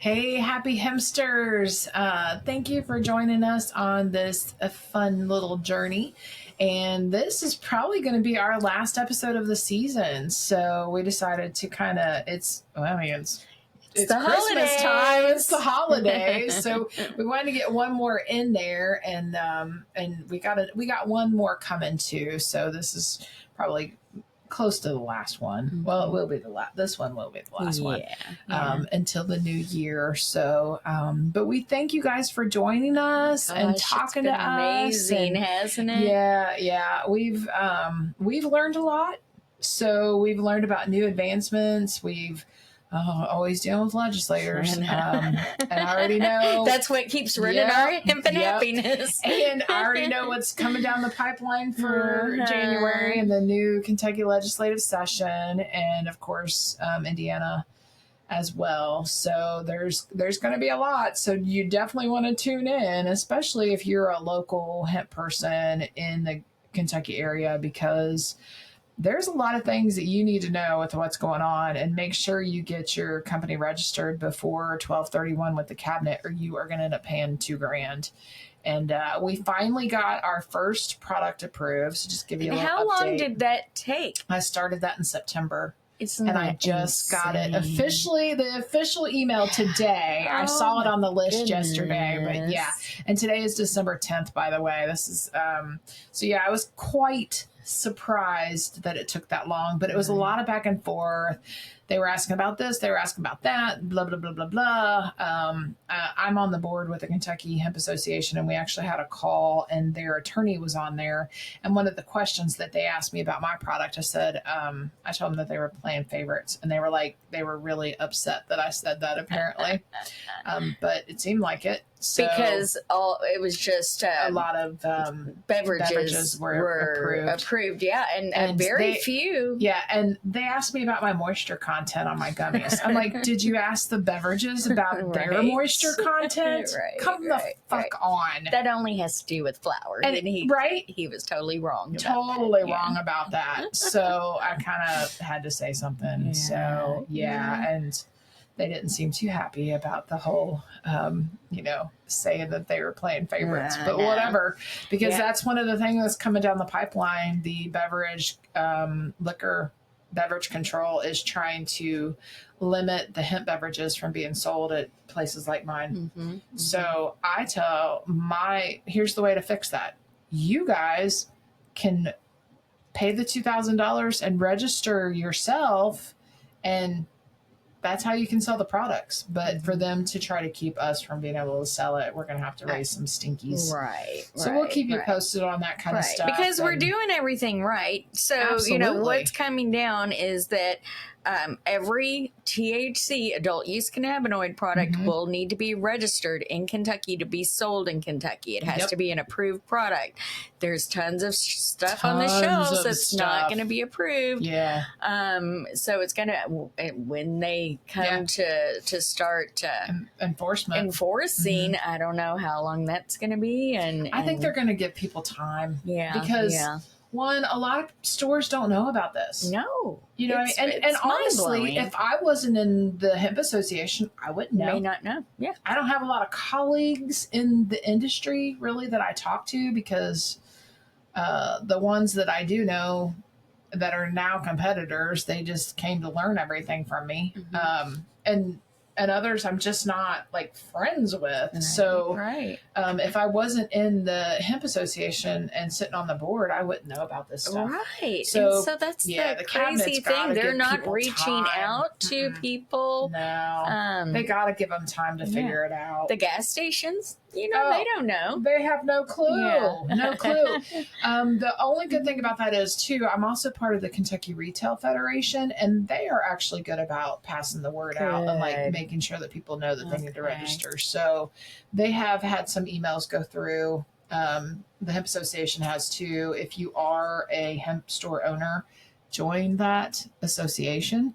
Hey, happy hempsters. Thank you for joining us on this fun little journey. And this is probably going to be our last episode of the season. So we decided to it's the Christmas holidays. time. It's the holidays. So we wanted to get one more in there, and we got one more coming too. So this is probably close to the last one. Mm-hmm. Well, it will be this one will be the last one until the new year. So, but we thank you guys for joining us and talking to us. Amazing, hasn't it? Yeah. We've learned a lot. So we've learned about new advancements. We've always dealing with legislators. And I already know. That's what keeps running our Hempin Happiness. And I already know what's coming down the pipeline for January and the new Kentucky legislative session. And of course, Indiana as well. So there's going to be a lot. So you definitely want to tune in, especially if you're a local hemp person in the Kentucky area, because there's a lot of things that you need to know with what's going on, and make sure you get your company registered before 12/31 with the cabinet, or you are going to end up paying $2,000. And we finally got our first product approved. So just give you a little How update. long did that take? I started that in September. And I just got it officially, the official email today. I saw it on the list yesterday, but yeah. And today is December 10th, by the way. This is, so yeah, I was quite surprised that it took that long, but it was a lot of back and forth. They were asking about this, they were asking about that, blah, blah, blah, blah, blah. I'm on the board with the Kentucky Hemp Association, and we actually had a call, and their attorney was on there. And one of the questions that they asked me about my product, I said, I told them that they were playing favorites, and they were really upset that I said that, apparently. But it seemed like it. So because it was just a lot of beverages were approved. Yeah, and very few. Yeah, and they asked me about my moisture content on my gummies. I'm like, did you ask the beverages about their moisture content? Come the fuck on. That only has to do with flour. And he was totally wrong. Wrong about that. So I kind of had to say something. Yeah. So and they didn't seem too happy about the whole, saying that they were playing favorites, but whatever, because that's one of the things that's coming down the pipeline. The liquor beverage control is trying to limit the hemp beverages from being sold at places like mine. Mm-hmm. So I here's the way to fix that. You guys can pay the $2,000 and register yourself, and that's how you can sell the products. But for them to try to keep us from being able to sell it, we're going to have to raise some stinkies. Right. So we'll keep you posted on that kind of stuff. Because we're doing everything right. So, what's coming down is that every THC, adult use cannabinoid product, will need to be registered in Kentucky to be sold in Kentucky. It has to be an approved product. There's tons of stuff on the shelves that's not going to be approved. Yeah. So it's going to, when they come to start enforcing, I don't know how long that's going to be. And I think they're going to give people time. Yeah. Because one, a lot of stores don't know about this. No. You know, and honestly, if I wasn't in the Hemp Association, I wouldn't know. May not know. Yeah. I don't have a lot of colleagues in the industry, really, that I talk to, because the ones that I do know that are now competitors, they just came to learn everything from me. And others I'm just not friends with. Right. So if I wasn't in the Hemp Association and sitting on the board, I wouldn't know about this stuff. Right. So that's the crazy thing. They're not reaching out to people. No. They got to give them time to figure it out. The gas stations, they don't know. They have no clue. Yeah. No clue. The only good thing about that is, too, I'm also part of the Kentucky Retail Federation, and they are actually good about passing the word out and making sure that people know that they need to register. So they have had some emails go through. The Hemp Association has too. If you are a hemp store owner, join that association,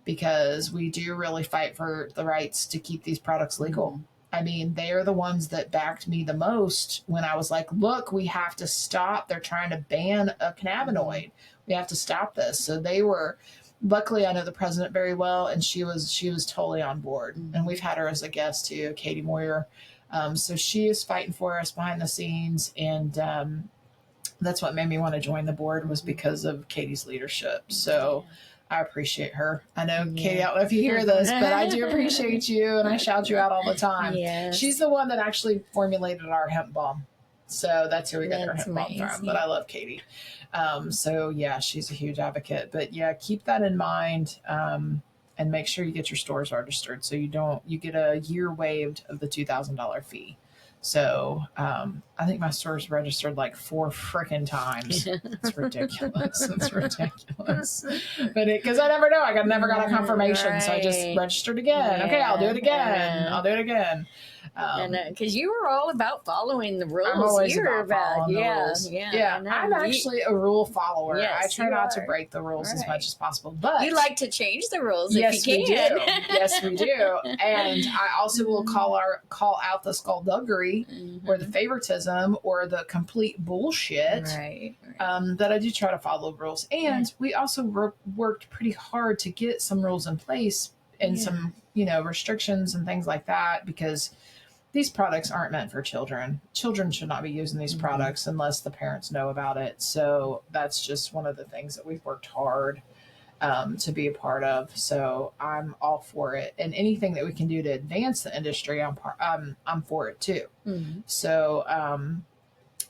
because we do really fight for the rights to keep these products legal. I mean, they are the ones that backed me the most when I was like, look, we have to stop. They're trying to ban a cannabinoid. We have to stop this. So they were luckily I know the president very well, and she was totally on board. And we've had her as a guest too, Katie Moyer. So she is fighting for us behind the scenes, and that's what made me want to join the board, was because of Katie's leadership. So I appreciate her. I know, Katie, I don't know if you hear this, but I do appreciate you, and I shout you out all the time. Yes. She's the one that actually formulated our hemp balm. So that's who we get our hemp balm from. But I love Katie. So yeah, she's a huge advocate. But yeah, keep that in mind, and make sure you get your stores registered, so you get a year waived of the $2,000 fee. So I think my store's registered like 4 freaking times. It's ridiculous. It's ridiculous. But because I never know, I never got a confirmation, so I just registered again. Okay, I'll do it again. I'll do it again. Because you were all about following the rules. I'm always about following the rules. Yeah. I'm actually a rule follower. Yes, I try not to break the rules as much as possible. But you like to change the rules yes, if you can. We do. Yes, we do. And I also will call out the skullduggery or the favoritism or the complete bullshit. Right. That I do try to follow the rules. And we also worked pretty hard to get some rules in place and some, restrictions and things like that, because these products aren't meant for children. Children should not be using these products unless the parents know about it. So that's just one of the things that we've worked hard to be a part of. So I'm all for it. And anything that we can do to advance the industry, I'm for it too. So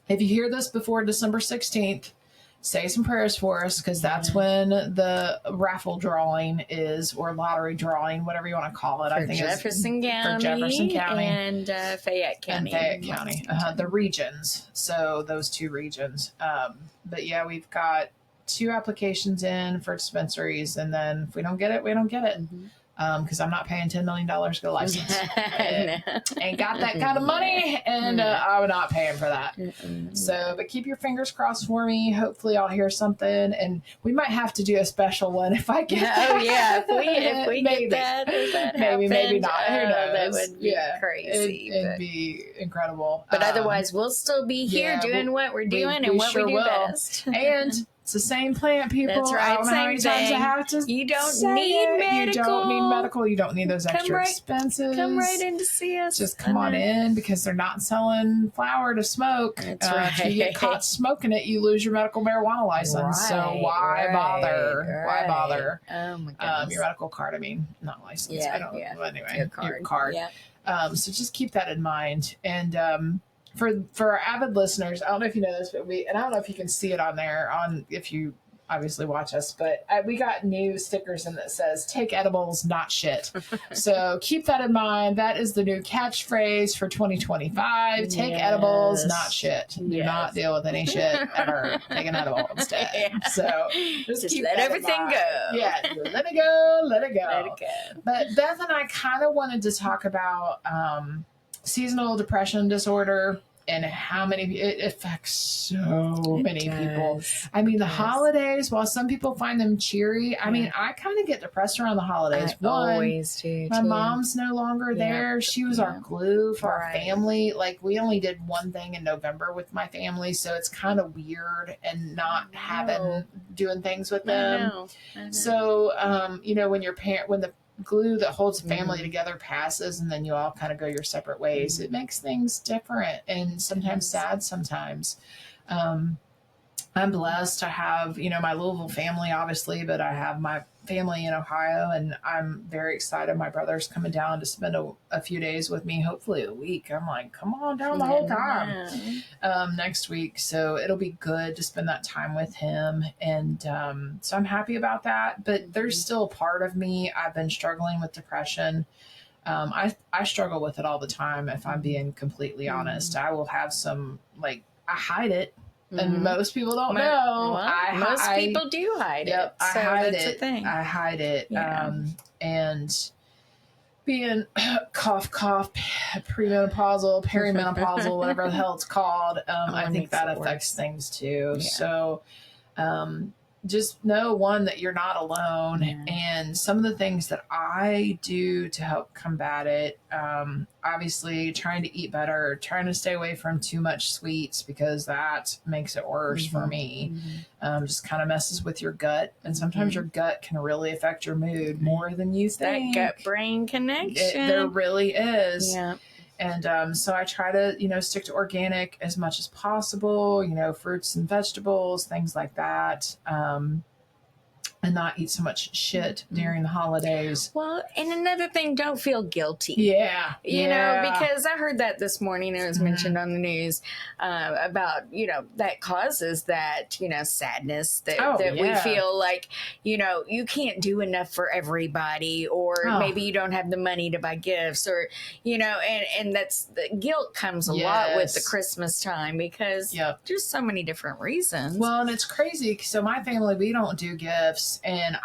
if you hear this before December 16th, say some prayers for us, because that's when the raffle drawing is, or lottery drawing, whatever you want to call it. For Jefferson County and Fayette County. The regions. So those 2 regions. But yeah, we've got 2 applications in for dispensaries, and then if we don't get it, we don't get it. Because I'm not paying $10 million to get a license. Ain't got that kind of money, and I'm not paying for that. So, but keep your fingers crossed for me. Hopefully I'll hear something, and we might have to do a special one if I get if we maybe. get that maybe not. Who knows? That would be crazy. It'd be incredible. But otherwise, we'll still be here doing what we're doing and what we do best. And it's the same plant, people. That's right. I don't know how many times I have to You don't need medical. You don't need medical. You don't need those extra expenses. Come right in to see us. Just come on in, because they're not selling flower to smoke. That's right. If you get caught smoking it, you lose your medical marijuana license. So why bother? Why bother? Oh my goodness. Your medical card. I mean, not license. I don't know. Anyway, your card. Yeah. So just keep that in mind. And for our avid listeners, I don't know if you know this, but I don't know if you can see it on there, if you obviously watch us, but we got new stickers in that says "Take edibles, not shit." So keep that in mind. That is the new catchphrase for 2025. Take edibles, not shit. Do not deal with any shit ever. Take an edible instead. So just keep let everything go. Yeah, let it go. Let it go. But Beth and I kind of wanted to talk about seasonal depression disorder, and how many it affects so many people. I mean, the holidays, while some people find them cheery, I mean, I kind of get depressed around the holidays. Always do. My mom's no longer there. She was our glue for our family. Like, we only did one thing in November with my family, so it's kind of weird and not doing things with them. I know. So, when the glue that holds the family together passes, and then you all kind of go your separate ways, it makes things different and sometimes sad sometimes. I'm blessed to have, my Louisville family, obviously, but I have my family in Ohio, and I'm very excited. My brother's coming down to spend a few days with me, hopefully a week. I'm like, come on down the whole time next week. So it'll be good to spend that time with him. And so I'm happy about that. But there's still a part of me. I've been struggling with depression. I struggle with it all the time, if I'm being completely honest. I will have some, I hide it. And most people don't know. Well, most people do hide it. I hide it. I hide it. And being cough, premenopausal, perimenopausal, whatever the hell it's called, I think that affects things too. So just know, one, that you're not alone. And some of the things that I do to help combat it, obviously trying to eat better, trying to stay away from too much sweets, because that makes it worse for me. Just kind of messes with your gut. And sometimes your gut can really affect your mood more than you think. That gut-brain connection. There really is. Yeah. And so I try to, stick to organic as much as possible, fruits and vegetables, things like that. And not eat so much shit during the holidays. Well, and another thing, don't feel guilty. Yeah. You know, because I heard that this morning, it was mentioned on the news about, that causes that, sadness that we feel like, you can't do enough for everybody, or maybe you don't have the money to buy gifts, or, and that's the guilt comes a lot with the Christmas time, because there's so many different reasons. Well, and it's crazy. So my family, we don't do gifts. And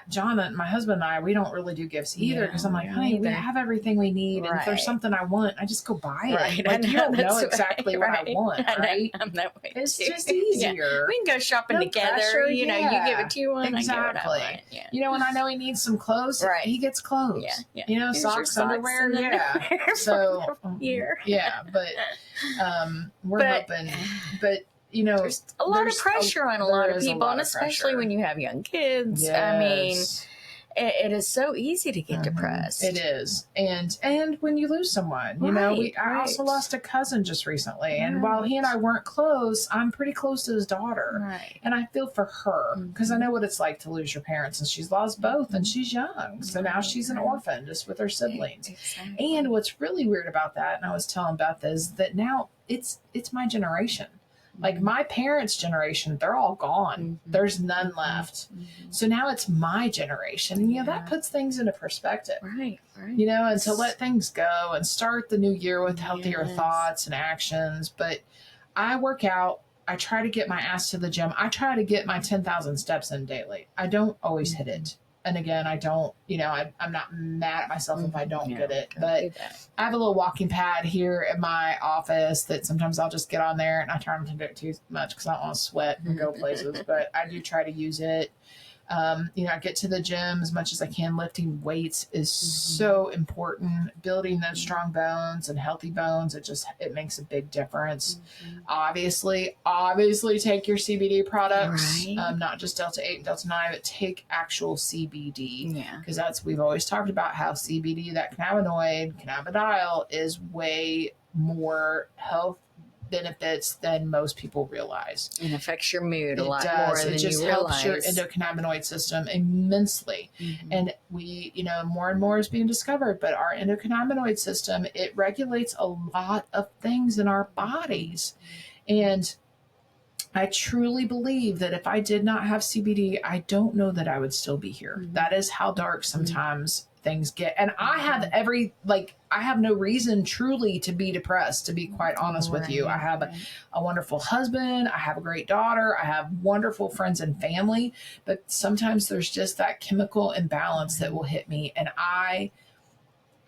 John and my husband and I, we don't really do gifts either, because I'm like, honey, we have everything we need. And if there's something I want, I just go buy it. Right. Like, you don't know exactly what I want, right? I'm that way It's too. just easier. We can go shopping together. Pressure, you give it what you want, exactly. I get what I want. When I know he needs some clothes, he gets clothes. Here's Socks, underwear, So, but we're hoping. But, there's a lot of pressure on a lot of people, and especially when you have young kids. Yes. I mean, it is so easy to get depressed. It is. And when you lose someone, I also lost a cousin just recently. And while he and I weren't close, I'm pretty close to his daughter. Right. And I feel for her, because I know what it's like to lose your parents, and she's lost both, and she's young. So now she's an orphan just with her siblings. Exactly. And what's really weird about that, and I was telling Beth, is that now it's my generation. Like my parents' generation, they're all gone. There's none left. So now it's my generation. And, that puts things into perspective. Right. And to let things go and start the new year with healthier thoughts and actions. But I work out. I try to get my ass to the gym. I try to get my 10,000 steps in daily. I don't always hit it. And again, I don't, I'm not mad at myself if I don't get it. But I have a little walking pad here at my office that sometimes I'll just get on there, and I try not to do it too much because I don't want to sweat and go places. But I do try to use it. I get to the gym as much as I can. Lifting weights is so important. Building those strong bones and healthy bones, it makes a big difference. Obviously take your CBD products, not just Delta 8 and Delta 9, but take actual CBD. Yeah. Because we've always talked about how CBD, that cannabinoid, cannabidiol, is way more health benefits than most people realize. It affects your mood a lot more than you realize. It just helps your endocannabinoid system immensely. And we, more and more is being discovered, but our endocannabinoid system, it regulates a lot of things in our bodies. And I truly believe that if I did not have CBD, I don't know that I would still be here. That is how dark sometimes things get. And I have I have no reason truly to be depressed, to be quite honest with you. I have a wonderful husband. I have a great daughter. I have wonderful friends and family. But sometimes there's just that chemical imbalance that will hit me. And I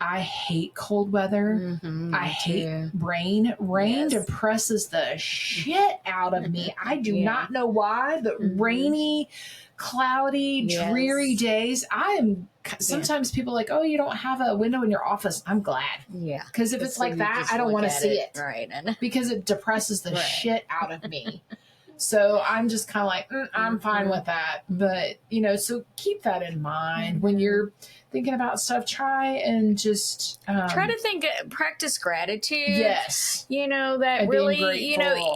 hate cold weather. I hate rain. Rain depresses the shit out of me. I do not know why, but rainy, cloudy, dreary days. Sometimes people are like, oh, you don't have a window in your office. I'm glad. Yeah. Because if it's like that, I don't want to see it. Right. Because it depresses the shit out of me. So I'm just kind of like, I'm fine with that. But, so keep that in mind when you're thinking about stuff. Try and just try to practice gratitude. Yes. That and really,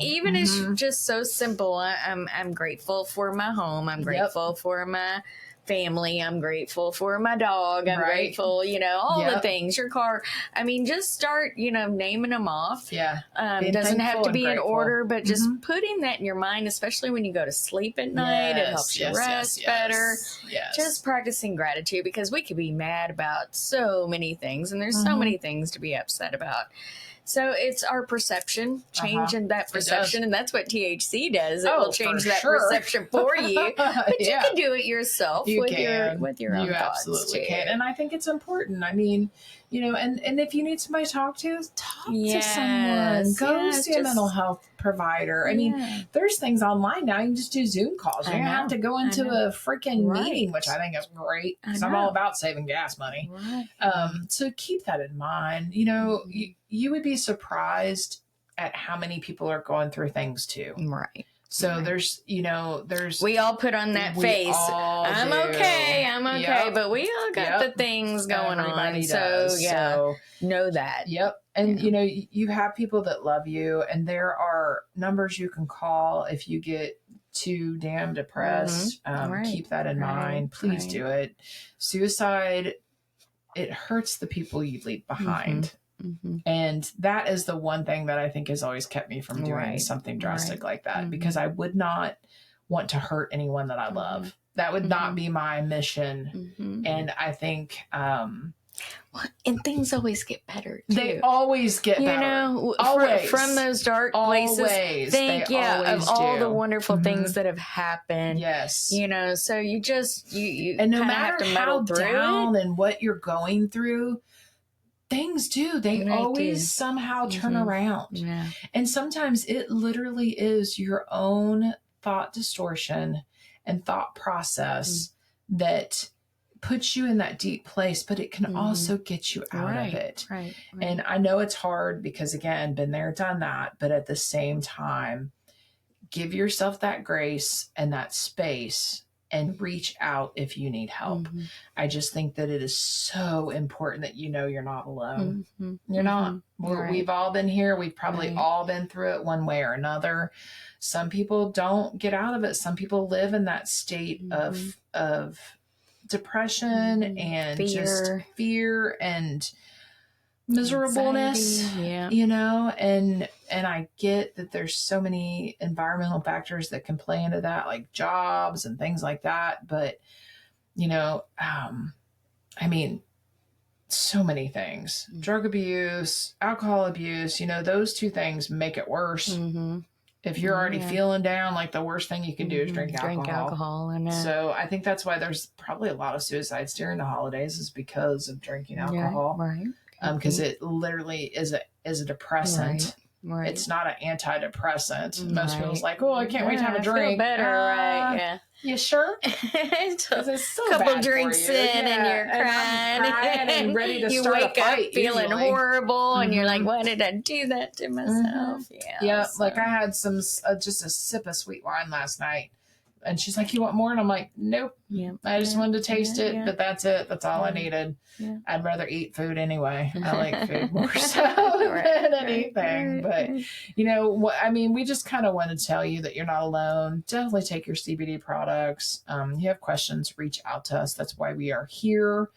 even it's just so simple. I'm grateful for my home. I'm grateful for my family. I'm grateful for my dog. I'm grateful, all the things, your car. I mean, just start, naming them off. Yeah. It doesn't have to be in order, but just putting that in your mind, especially when you go to sleep at night, it helps you rest better. Yes. Just practicing gratitude, because we could be mad about so many things, and there's so many things to be upset about. So it's our perception, changing that perception, and that's what THC does. It will change that perception for you, but you can do it yourself with your own thoughts. You absolutely can, and I think it's important. I mean, and if you need somebody to talk to someone. Go see a mental health provider. I mean, there's things online now. You can just do Zoom calls. You don't have to go into a freaking meeting, which I think is great because I'm all about saving gas money. So keep that in mind. You know, you would be surprised at how many people are going through things too. Right. So there's we all put on that face. I'm okay, but we all got the things going on. Does. So know that. And you know, you have people that love you, and there are numbers you can call if you get too damn depressed. Keep that in mind. Please do it. Suicide, it hurts the people you leave behind. And that is the one thing that I think has always kept me from doing something drastic like that, because I would not want to hurt anyone that I love. That would not be my mission. And I think, and things always get better too. They always get better. You know, always. From those dark places. Think, of all the wonderful things that have happened. Yes. You know, so you just, you and no matter have to how down it. And what you're going through, things do. They always somehow turn around. And sometimes it literally is your own thought distortion and thought process that puts you in that deep place, but it can also get you out of it. And I know it's hard because, again, been there, done that. But at the same time, give yourself that grace and that space and reach out if you need help. I just think that it is so important that you know you're not alone. You're not. We've all been here. We've probably all been through it one way or another. Some people don't get out of it. Some people live in that state of depression and just fear and miserableness, you know, and I get that there's so many environmental factors that can play into that, like jobs and things like that. But, you know, I mean, so many things, drug abuse, alcohol abuse, you know, those two things make it worse. If you're already feeling down, like the worst thing you can do is drink alcohol. So I think that's why there's probably a lot of suicides during the holidays, is because of drinking alcohol. Because it literally is a depressant. It's not an antidepressant. Most people's like, oh, I can't wait to have a drink. Feel better, You sure? It's so a couple drinks in and you're crying and ready to you start wake a fight, up feeling horrible and you're like, why did I do that to myself? Like I had some just a sip of sweet wine last night, and she's like, you want more? And I'm like, nope. I just wanted to taste it, but that's it. That's all I needed. I'd rather eat food anyway. I like food more so than anything. But you know what? I mean, we just kind of want to tell you that you're not alone. Definitely take your CBD products. You have questions, reach out to us. That's why we are here,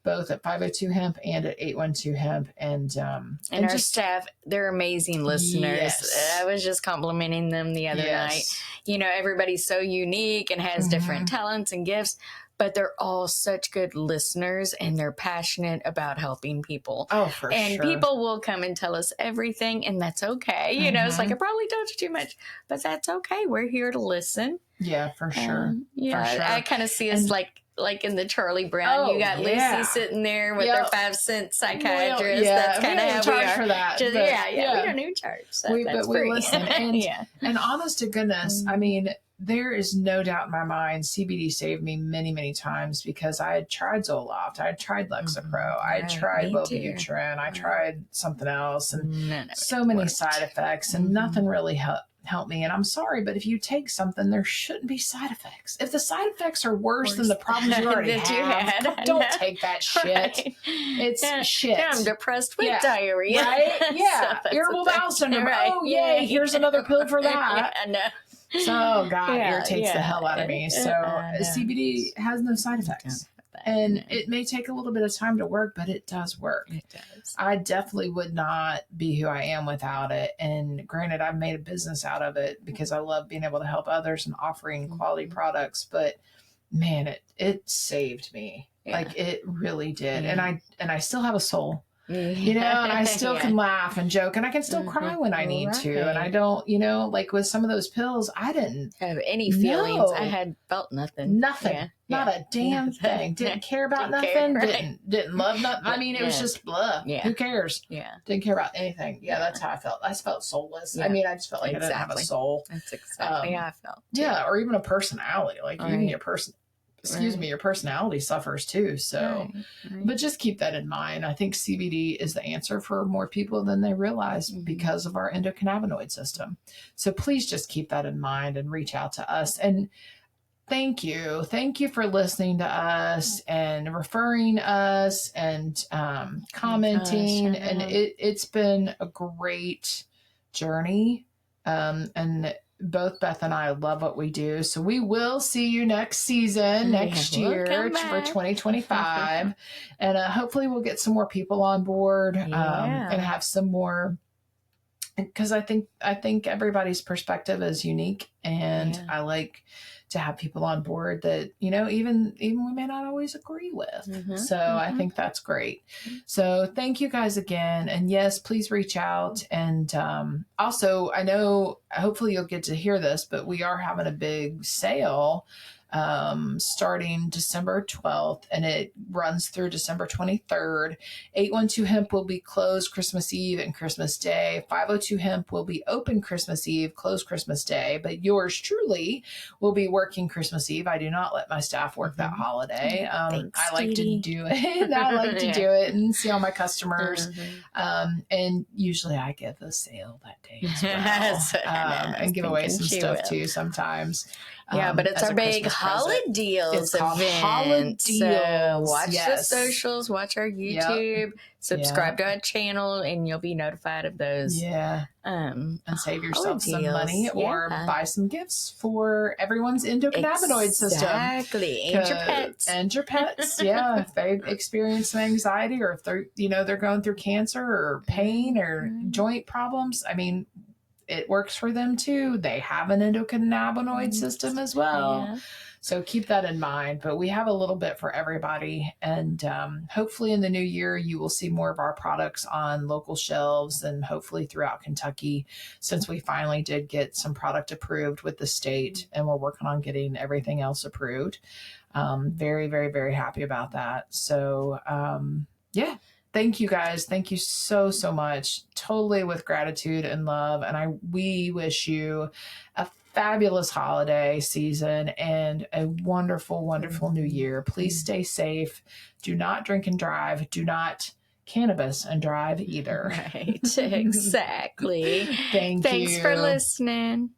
both at 502 Hemp and at 812 Hemp. And our staff, they're amazing listeners. I was just complimenting them the other night. You know, everybody's so unique and has different talents and gifts, but they're all such good listeners and they're passionate about helping people. Oh, for sure. And people will come and tell us everything, and that's okay. You know, it's like, I probably told you too much, but that's okay. We're here to listen. Yeah, for sure. For sure. I kind of see us like in the Charlie Brown, you got Lucy sitting there with their 5-cent psychiatrist. That's kind of how we are. For that, just, we don't even charge. So that's free. We listen. And honest to goodness, I mean, there is no doubt in my mind, CBD saved me many, many times, because I had tried Zoloft, I had tried Lexapro, I had tried Wellbutrin, I tried something else, and so many side effects, and nothing really help me. And I'm sorry, but if you take something, there shouldn't be side effects. If the side effects are worse than the problems you already had, don't take that shit. It's shit. I'm depressed with diarrhea. Right? Irritable bowel syndrome. Oh, yay. Here's another pill for that. So, God, irritates the hell out of me. So, CBD has no side effects. And it may take a little bit of time to work, but it does work. It does. I definitely would not be who I am without it. And granted, I've made a business out of it because I love being able to help others and offering quality products. But man, it saved me. Like it really did. And I still have a soul. you know, and I still can laugh and joke, and I can still cry when I need to. And I don't, you know, like with some of those pills, I didn't have any feelings. I had felt nothing. Not a damn thing. Didn't care about nothing. Didn't love nothing. I mean, it was just blah. Who cares? Didn't care about anything. That's how I felt. I just felt soulless. I mean, I just felt like I didn't have a soul. That's exactly how I felt. Too. Yeah, or even a personality. Like even your your personality suffers too. So, but just keep that in mind. I think CBD is the answer for more people than they realize because of our endocannabinoid system. So please just keep that in mind and reach out to us. And thank you. Thank you for listening to us and referring us and commenting. And it's been a great journey. And both Beth and I love what we do. So we will see you next season, next year for 2025. And hopefully we'll get some more people on board and have some more, because I think everybody's perspective is unique, and I like to have people on board that, you know, even we may not always agree with. So I think that's great. So thank you guys again. And yes, please reach out. And also, I know, hopefully you'll get to hear this, but we are having a big sale starting December 12th, and it runs through December 23rd. 812 Hemp will be closed Christmas Eve and Christmas Day. 502 Hemp will be open Christmas Eve, closed Christmas Day, but yours truly will be working Christmas Eve. I do not let my staff work that holiday. Thanks, I like to do it. I like to do it and see all my customers. And usually I get the sale that day as well. And give away some stuff too sometimes. But it's our big Holiday Deals it's called event. Holiday Deals. So watch the socials, watch our YouTube, subscribe to our channel, and you'll be notified of those. And save yourself some money or buy some gifts for everyone's endocannabinoid system. Exactly. And your pets. And your pets. If they experience some anxiety, or if they're going through cancer or pain or joint problems, I mean, it works for them too. They have an endocannabinoid system as well. So keep that in mind. But we have a little bit for everybody. And hopefully in the new year, you will see more of our products on local shelves, and hopefully throughout Kentucky, since we finally did get some product approved with the state, and we're working on getting everything else approved. Very, very, very happy about that. So thank you guys. Thank you so, so much. Totally with gratitude and love. And we wish you a fabulous holiday season and a wonderful, wonderful new year. Please stay safe. Do not drink and drive. Do not cannabis and drive either. Right. Exactly. Thanks for listening.